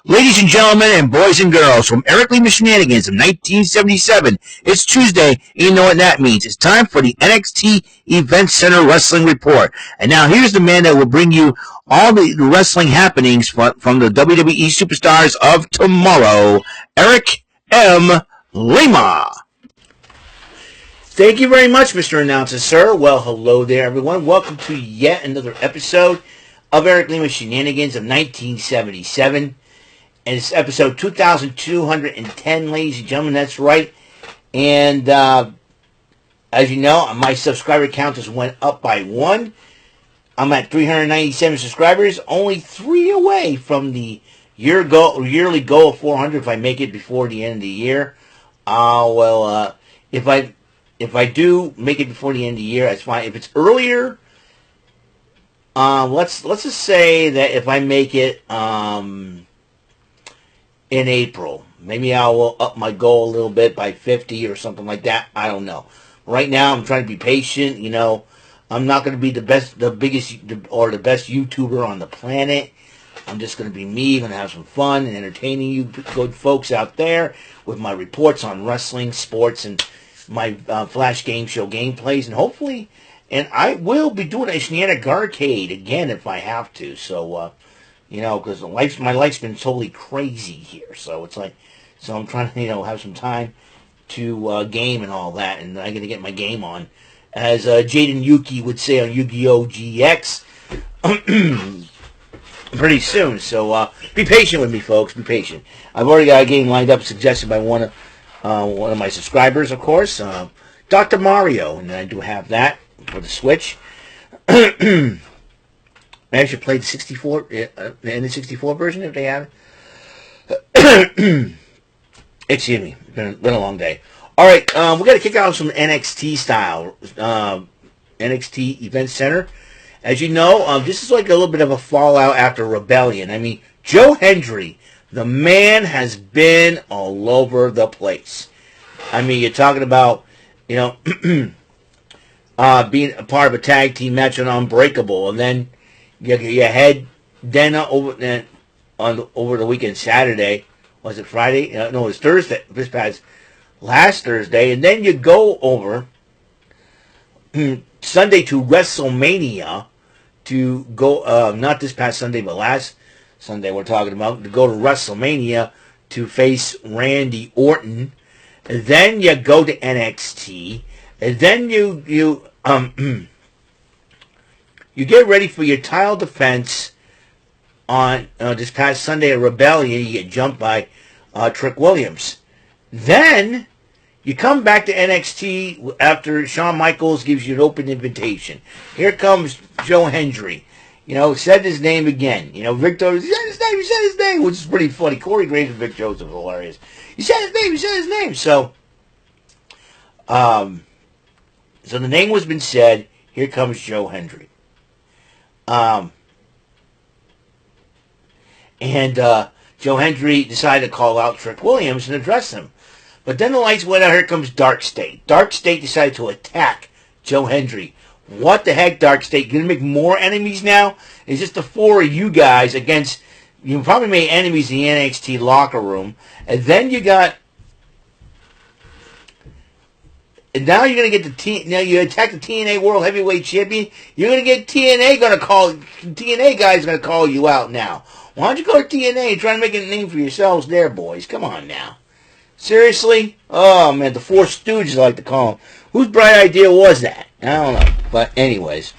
Ladies and gentlemen, and boys and girls, from Lima Shenanigans of 1977, it's Tuesday, and you know what that means. It's time for the NXT Event Center Wrestling Report. And now here's the man that will bring you all the wrestling happenings from the WWE Superstars of tomorrow, Eric M. Lima. Thank you very much, Mr. Announcer, sir. Well, hello there, everyone. Welcome to yet another episode of Eric Lima Shenanigans of 1977. And it's episode 2210, ladies and gentlemen. That's right. And as you know, my subscriber count just went up by 1. I'm at 397 subscribers, only 3 away from the yearly goal of 400 if I make it before the end of the year. If I do make it before the end of the year, that's fine. If it's earlier, let's just say that if I make it in April, maybe I will up my goal a little bit by 50 or something like that. I don't know. Right now, I'm trying to be patient. You know, I'm not going to be the biggest, or the best YouTuber on the planet. I'm just going to be me, going to have some fun and entertaining you good folks out there with my reports on wrestling, sports, and my Flash Game Show gameplays, and hopefully, and I will be doing a Shenanigans arcade again if I have to. So, you know, because my life's been totally crazy here. So it's like, so I'm trying to, have some time to game and all that, and I'm gonna get my game on, as Jaden Yuki would say on Yu-Gi-Oh! GX, pretty soon. So be patient with me, folks. Be patient. I've already got a game lined up, suggested by one of my subscribers, of course, Dr. Mario, and I do have that for the Switch. I actually played the 64, the N64 version if they have it. Excuse me, it's been a long day. All right, we got to kick out some NXT style, NXT Event Center. As you know, this is like a little bit of a fallout after Rebellion. I mean, Joe Hendry, the man has been all over the place. I mean, you're talking about, being a part of a tag team match on Unbreakable, and then you head then over the weekend, Saturday. Was it Friday? No, it was Thursday. This past last Thursday, and then you go over Sunday to WrestleMania to go. Not this past Sunday, but last Sunday we're talking about, to go to WrestleMania to face Randy Orton. And then you go to NXT, and then you get ready for your title defense on this past Sunday at Rebellion. You get jumped by Trick Williams. Then you come back to NXT after Shawn Michaels gives you an open invitation. Here comes Joe Hendry. Said his name again. Victor, he said his name, which is pretty funny. Corey Graves and Vic Joseph are hilarious. He said his name. So the name was been said. Here comes Joe Hendry. Joe Hendry decided to call out Trick Williams and address him. But then the lights went out. Here comes Dark State. Dark State decided to attack Joe Hendry. What the heck, Dark State? Gonna make more enemies now? It's just the 4 of you guys against... You probably made enemies in the NXT locker room. And then you got... And now you're going to get now you attack the TNA World Heavyweight Champion. You're going to get TNA guys going to call you out now. Why don't you go to TNA and try to make a name for yourselves there, boys? Come on now. Seriously? Oh, man, the Four Stooges, I like to call them. Whose bright idea was that? I don't know. But anyways.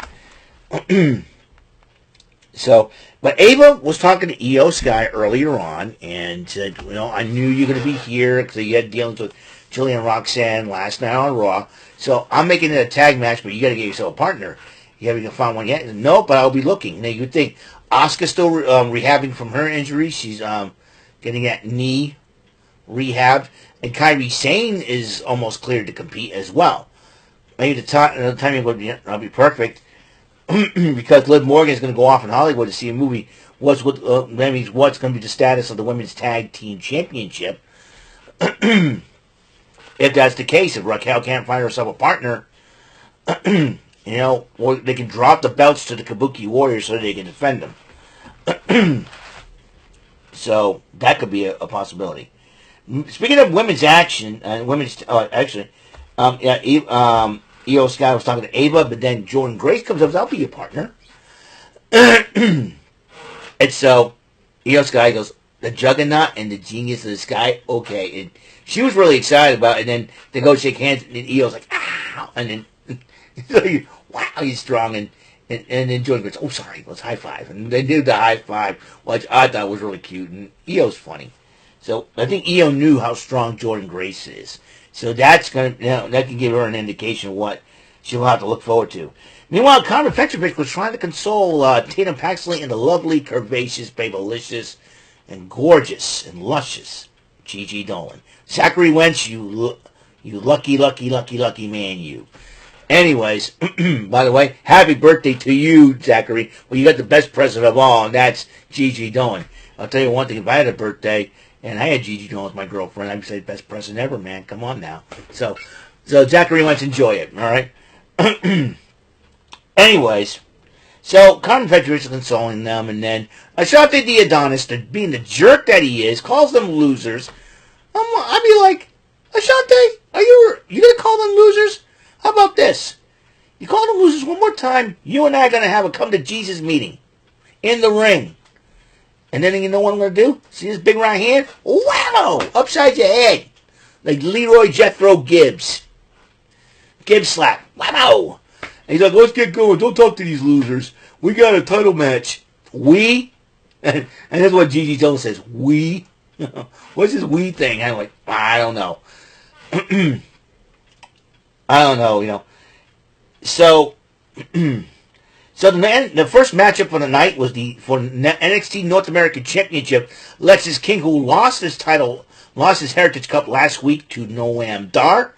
But Ava was talking to IYO SKY earlier on and said, I knew you were going to be here because you had dealings with Jillian and Roxanne last night on Raw. So I'm making it a tag match, but you got to get yourself a partner. You haven't found one yet? No, but I'll be looking. Now, you'd think Asuka's still rehabbing from her injury. She's getting that knee rehabbed. And Kairi Sane is almost cleared to compete as well. Maybe the timing would be perfect because Liv Morgan is going to go off in Hollywood to see a movie. What's going to be the status of the Women's Tag Team Championship? If that's the case, if Raquel can't find herself a partner, or they can drop the belts to the Kabuki Warriors so they can defend them. So that could be a possibility. Speaking of women's action, IYO SKY was talking to Ava, but then Jordan Grace comes up, I'll be your partner. And so IYO SKY goes, the juggernaut and the genius of the sky, okay. And she was really excited about it, and then they go shake hands, and IYO's like, ow, and then, wow, he's strong, and then Jordan goes, oh, sorry, let's high five. And they do the high five, which I thought was really cute, and IYO's funny. So I think IYO knew how strong Jordan Grace is. So that's going to, that can give her an indication of what she'll have to look forward to. Meanwhile, Conor Petrovic was trying to console Tatum Paxley and the lovely, curvaceous, babylicious, and gorgeous, and luscious Gigi Dolan. Zachary Wentz, you lucky, lucky, lucky, lucky man, you. Anyways, by the way, happy birthday to you, Zachary. Well, you got the best present of all, and that's Gigi Dolan. I'll tell you one thing, if I had a birthday, and I had Gigi Dolan as my girlfriend, I'd say best present ever, man. Come on now. So Zachary wants to enjoy it, all right? Anyways, so Conor Petrovic is consoling them, and then Ashante the Adonis, being the jerk that he is, calls them losers. I'd be like, Ashante, are you going to call them losers? How about this? You call them losers one more time, you and I are going to have a come-to-Jesus meeting in the ring. And then you know what I'm going to do? See this big right hand? Whammo! Upside your head. Like Leroy Jethro Gibbs. Gibbs slap. Whammo! And he's like, let's get going. Don't talk to these losers. We got a title match. We? And that's what Gigi Dolan says. We? What's this we thing? I'm like, I don't know. I don't know, So... So the first matchup for the night was for NXT North American Championship. Lexis King, who lost his Heritage Cup last week to Noam Dar,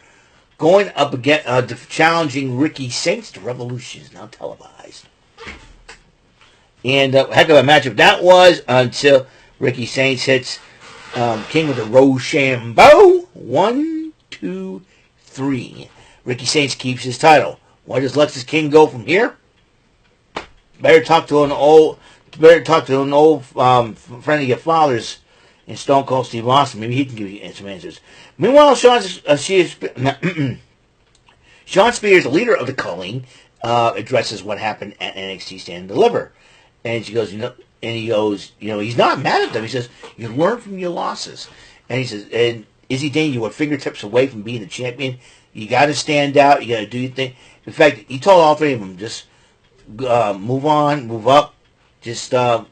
going up against challenging Ricky Saints. The Revolution is now televised, and heck of a matchup that was until Ricky Saints hits King with a Rochambeau. 1, 2, 3. Ricky Saints keeps his title. Where does Lexis King go from here? Better talk to an old friend of your father's in Stone Cold Steve Austin. Maybe he can give you some answers. Meanwhile, Sean Spears, the leader of the culling, addresses what happened at NXT Stand and Deliver, and she goes, and he goes, he's not mad at them. He says, you learn from your losses, and he says, and Izzy Dane, you were fingertips away from being a champion. You got to stand out. You got to do your thing. In fact, he told all three of them, just move on, move up, just go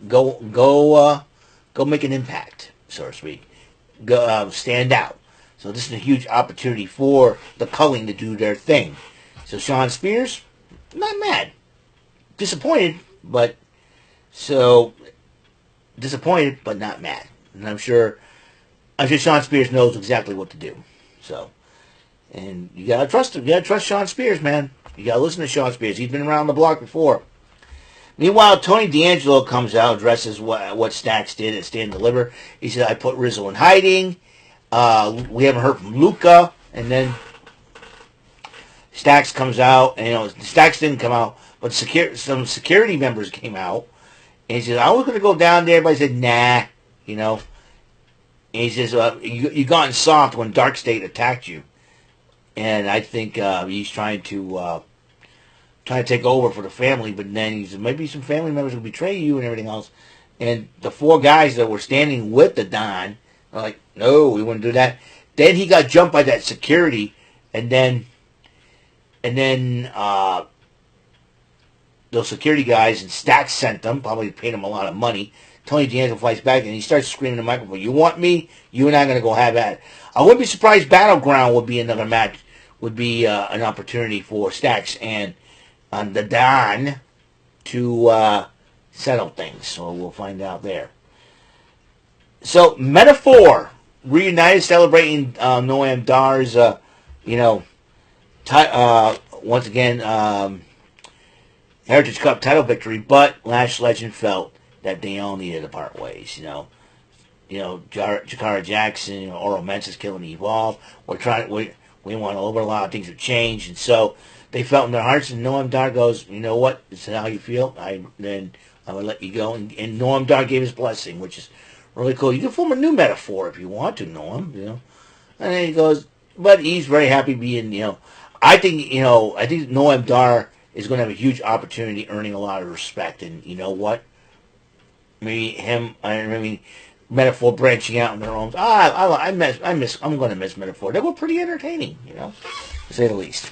make an impact, so to speak. Go stand out. So this is a huge opportunity for the culling to do their thing. So Sean Spears, not mad, disappointed, but not mad. And I'm sure Sean Spears knows exactly what to do. So, and you gotta trust him. You gotta trust Sean Spears, man. You gotta listen to Sean Spears. He's been around the block before. Meanwhile, Tony D'Angelo comes out, addresses what Stacks did at Stand and Deliver. He said, I put Rizzo in hiding. We haven't heard from Luca. And then Stacks comes out. And, Stacks didn't come out, but some security members came out. And he said, I was going to go down there. Everybody said, nah, And he says, you gotten soft when Dark State attacked you. And I think he's trying to take over for the family, but then he said maybe some family members will betray you and everything else. And the 4 guys that were standing with the Don are like, no, we wouldn't do that. Then he got jumped by that security, and then those security guys and Stacks sent them, probably paid him a lot of money. Tony D'Angelo fights back, and he starts screaming in the microphone, you want me? You and I are going to go have at it. I wouldn't be surprised Battleground would be another match, would be an opportunity for Stacks and the Don to settle things. So we'll find out there. So Metaphor reunited, celebrating Noam Dar's, once again, Heritage Cup title victory, but Lash Legend felt that they all needed to part ways, Jakara Jackson, Oro Mensah's killing Evolve. We want over a lot of things have changed, and so they felt in their hearts, and Noam Dar goes, you know what, this is how you feel, then I would let you go, and Noam Dar gave his blessing, which is really cool. You can form a new metaphor if you want to, Noam, you know. And then he goes, but he's very happy being, you know, I think Noam Dar is going to have a huge opportunity earning a lot of respect. And you know what? Metaphor branching out in their own. I'm going to miss Metaphor. They were pretty entertaining, you know, to say the least.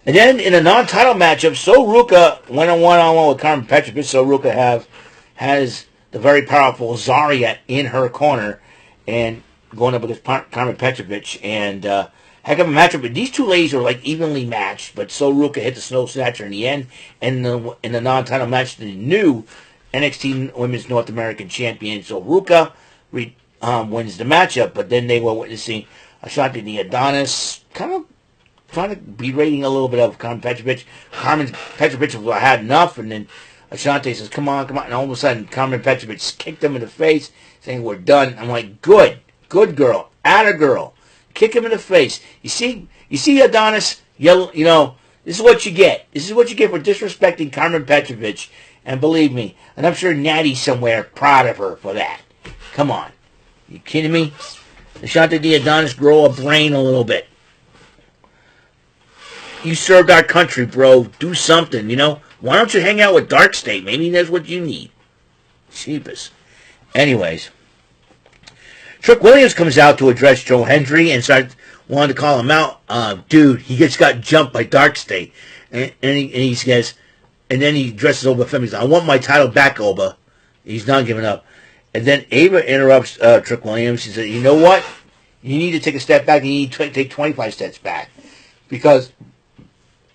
And then in a non-title matchup, So Ruka went on one-on-one with Carmen Petrovic. So Ruka has the very powerful Zarya in her corner and going up against Carmen Petrovic. And heck of a matchup. But these two ladies are like evenly matched. But So Ruka hit the Snow Snatcher in the end. And in the non-title match, the new NXT Women's North American Champion. So Ruka wins the matchup. But then they were witnessing Ashanti the Adonis kind of trying to berating a little bit of Carmen Petrovic. Carmen Petrovic had enough, and then Ashanti says, come on. And all of a sudden, Carmen Petrovic kicked him in the face, saying, we're done. I'm like, good girl, atta girl. Kick him in the face. You see Adonis, you know, this is what you get. This is what you get for disrespecting Carmen Petrovic. And believe me, and I'm sure Natty's somewhere proud of her for that. Come on. You kidding me? Ashanti the Adonis, grow a brain a little bit. You served our country, bro. Do something, you know. Why don't you hang out with Dark State? Maybe that's what you need. Cheapest. Anyways. Trick Williams comes out to address Joe Hendry and wanted to call him out. Dude, he just got jumped by Dark State. And he says, and then he addresses Oba Femi. He says, I want my title back, Oba. He's not giving up. And then Ava interrupts Trick Williams. She said, you know what? You need to take a step back and you need to take 25 steps back. Because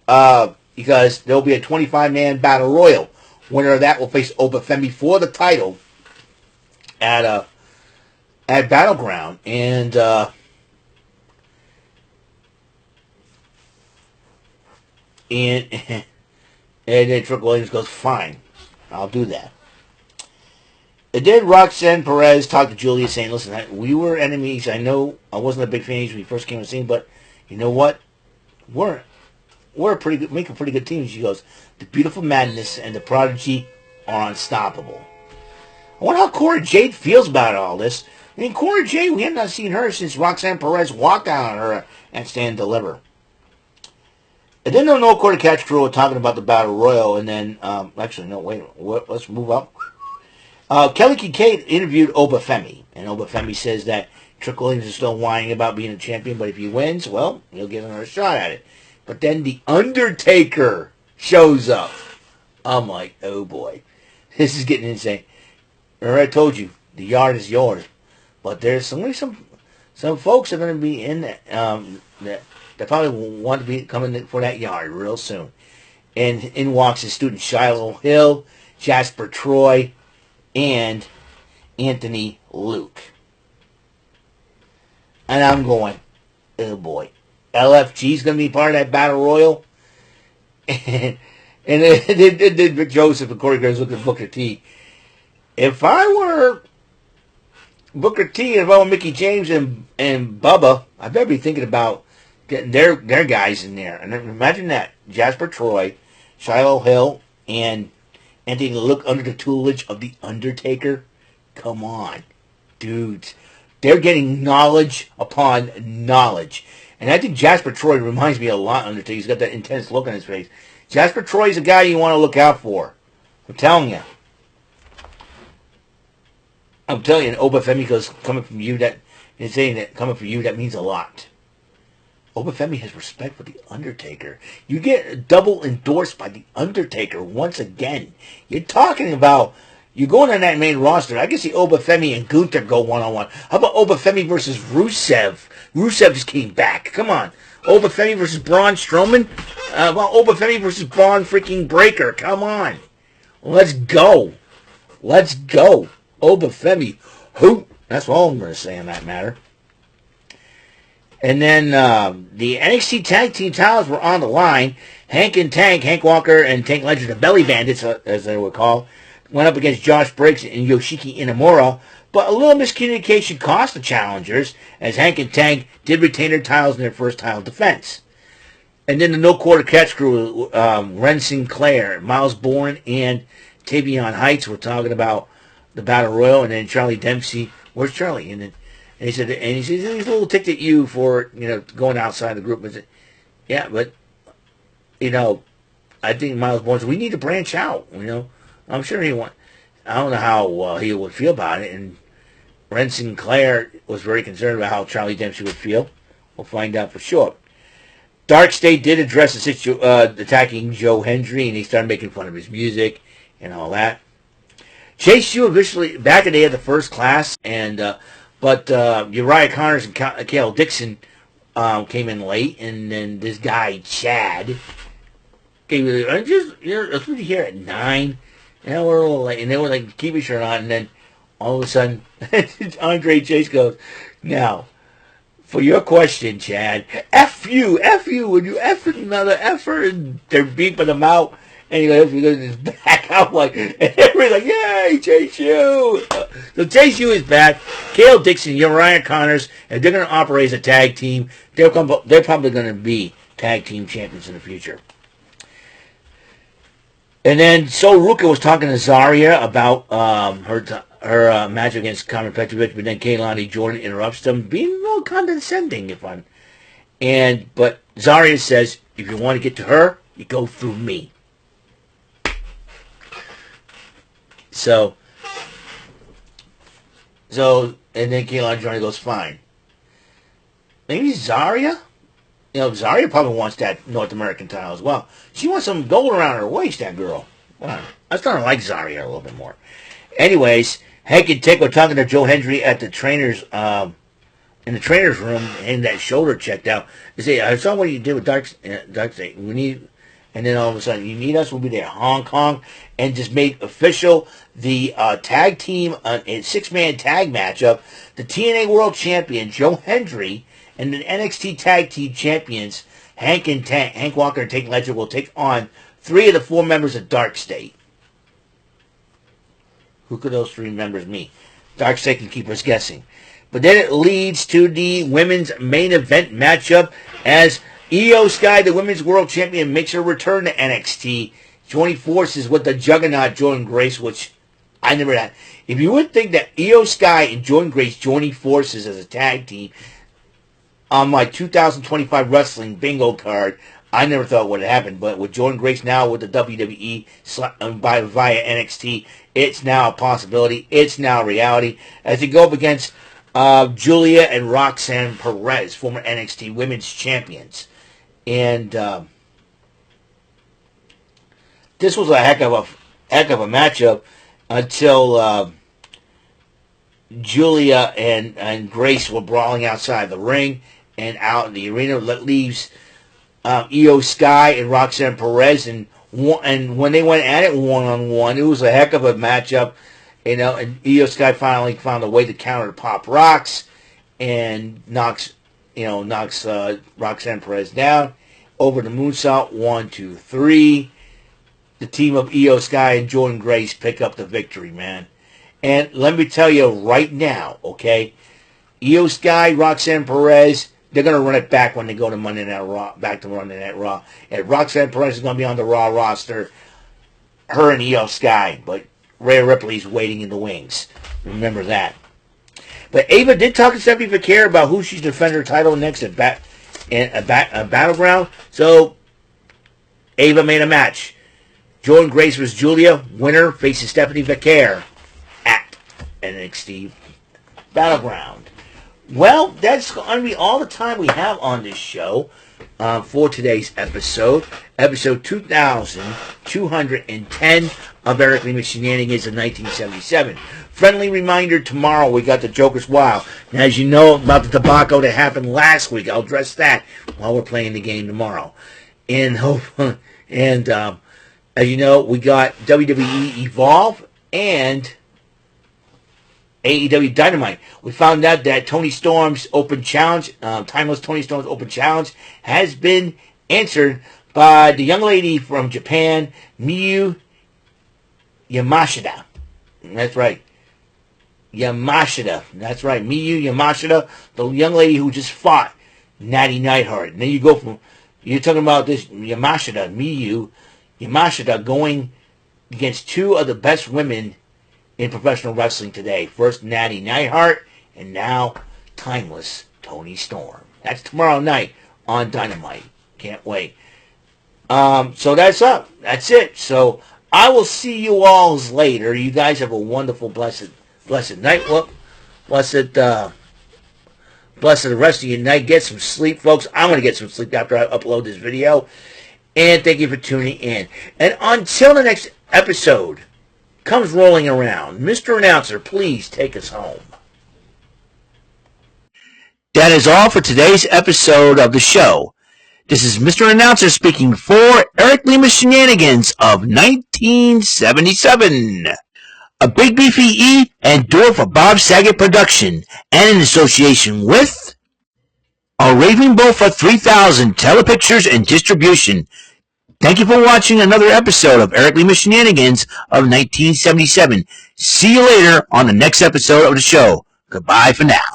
there'll be a 25-man battle royal. Winner of that will face Oba Femi for the title at Battleground. And then Trick Williams goes, fine, I'll do that. And then Roxanne Perez talked to Julia saying, listen, we were enemies. I know I wasn't a big fan when we first came on the scene, but you know what? We're make a pretty good team. She goes, the Beautiful Madness and the Prodigy are unstoppable. I wonder how Cora Jade feels about all this. I mean, Cora Jade, we have not seen her since Roxanne Perez walked out on her and Stand Deliver. And then the No Quarter Catch crew were talking about the Battle Royal, and then, let's move up. Kelly Kincaid interviewed Oba Femi, and Oba Femi says that Trick Williams is still whining about being a champion, but if he wins, well, he'll give him a shot at it. But then The Undertaker shows up. I'm like, oh boy, this is getting insane. Remember I told you, the yard is yours. But there's some folks that are going to be in that, that probably want to be coming for that yard real soon. And in walks his student Shiloh Hill, Jasper Troy, and Anthony Luke. And I'm going, oh boy, LFG's going to be part of that battle royal. And then Rick Joseph and Corey Graves look at Booker T. If I were Booker T and if I were Mickey James and Bubba, I better be thinking about getting their guys in there. And imagine that. Jasper Troy, Shiloh Hill, and Anthony Luke under the tutelage of The Undertaker. Come on, dudes. They're getting knowledge upon knowledge. And I think Jasper Troy reminds me a lot of Undertaker. He's got that intense look on his face. Jasper Troy's a guy you want to look out for. I'm telling you. And Oba Femi goes, coming from you, that means a lot. Oba Femi has respect for The Undertaker. You get double endorsed by The Undertaker once again. You're talking about, you're going on that main roster. I can see Oba Femi and Gunther go one-on-one. How about Oba Femi versus Rusev? Rusev just came back. Come on. Oba Femi versus Braun Strowman? How about Oba Femi versus Braun freaking Breaker? Come on. Let's go. Let's go. Oba Femi. Who? That's all I'm going to say on that matter. And then the NXT Tag Team titles were on the line. Hank Walker and Tank Legend, the Belly Bandits, as they were called, went up against Josh Briggs and Yoshiki Inamura. But a little miscommunication cost the challengers, as Hank and Tank did retain their titles in their first title defense. And then the No Quarter Catch crew, Ren Sinclair, Miles Bourne, and Tavion Heights were talking about the Battle Royal, and then Charlie Dempsey, where's Charlie? And he said he's a little ticked at you for going outside the group. I said, yeah, but I think Miles Borne said, we need to branch out. I'm sure I don't know how he would feel about it, and Ren Sinclair was very concerned about how Charlie Dempsey would feel. We'll find out for sure. Dark State did address attacking Joe Hendry, and he started making fun of his music and all that. Chase U officially back in the day of the First Class, but Uriah Connors and Kale Dixon came in late, and then this guy Chad came in. That's what you hear at 9, and we're a little late, and they were like, keep your shirt on, and then all of a sudden, Andre Chase goes, now, for your question, Chad, F you, when you F another effer, and they're beeping him out, and he goes back out like, and everybody's like, yay, Chase U. So Chase U is back. Kale Dixon, Uriah Connors, and they're going to operate as a tag team. They're probably going to be tag team champions in the future. And then Sol Ruka was talking to Zarya about her match against Carmen Petrovic, but then Kaylani Jordan interrupts them, being a little condescending, but Zarya says, if you want to get to her, you go through me. So, and then Kaylani Jordan goes, fine. Maybe Zarya? Zarya probably wants that North American title as well. She wants some gold around her waist, that girl. Wow. I was starting to like Zarya a little bit more. Anyways, Hank and Tick were talking to Joe Hendry at the trainer's in the trainer's room, and that shoulder checked out. They say, I saw what you did with Dark State. We need, and then all of a sudden, you need us. We'll be there, Hong Kong, and just made official the tag team, a 6-man tag matchup. The TNA World Champion Joe Hendry and the NXT Tag Team Champions Hank Walker and Tank Ledger will take on 3 of the 4 members of Dark State. Who could those 3 members be? Dark State can keep us guessing. But then it leads to the women's main event matchup as IYO SKY, the women's world champion, makes her return to NXT, joining forces with the juggernaut Jordynne Grace, which I never had. If you would think that IYO SKY and Jordynne Grace joining forces as a tag team on my 2025 wrestling bingo card, I never thought it would have happened. But with Jordynne Grace now with the WWE via NXT, it's now a possibility. It's now a reality as they go up against Julia and Roxanne Perez, former NXT Women's Champions. And this was a heck of a matchup until Julia and Grace were brawling outside the ring and out in the arena. That leaves IYO SKY and Roxanne Perez, and when they went at it one-on-one, it was a heck of a matchup. And IYO SKY finally found a way to counter Pop Rocks and knocks Roxanne Perez down over the moonsault. 1, 2, 3. The team of IYO SKY and Jordynne Grace pick up the victory, man. And let me tell you right now, okay, IYO SKY, Roxanne Perez, they're going to run it back when they go to Monday Night Raw, back to Monday Night Raw. And Roxanne Perez is going to be on the Raw roster, her and IYO SKY, but Rhea Ripley's waiting in the wings. Remember that. But Ava did talk to Stephanie Vaquer about who she's defending her title next at Battleground. So Ava made a match. Jordynne Grace vs. Julia. Winner faces Stephanie Vaquer at NXT Battleground. Well, that's going to be all the time we have on this show for today's episode. Episode 2210 of Eric Lima Shenanigans of 1977. Friendly reminder, tomorrow we got the Joker's Wild. Now, as you know about the debacle that happened last week, I'll address that while we're playing the game tomorrow. And as you know, we got WWE Evolve and AEW Dynamite. We found out that Tony Storm's open challenge, Timeless Tony Storm's open challenge, has been answered by the young lady from Japan, Miyu Yamashita. That's right. Yamashita. That's right. Miyu Yamashita, the young lady who just fought Natty Neidhart. And then you go from, you're talking about this Yamashita, Miyu Yamashita, going against 2 of the best women in professional wrestling today. First Natty Neidhart, and now Timeless Tony Storm. That's tomorrow night on Dynamite. Can't wait. So that's up. That's it. So I will see you all later. You guys have a wonderful, blessed night. Well, blessed the rest of your night. Get some sleep, folks. I'm going to get some sleep after I upload this video. And thank you for tuning in. And until the next episode comes rolling around, Mr. Announcer, please take us home. That is all for today's episode of the show. This is Mr. Announcer speaking for Eric Lima Shenanigans of 1977. A Big Beefy E and do it for Bob Saget production, and in association with a Raving Bull for 3000 Telepictures and Distribution. Thank you for watching another episode of Eric Lima Shenanigans of 1977. See you later on the next episode of the show. Goodbye for now.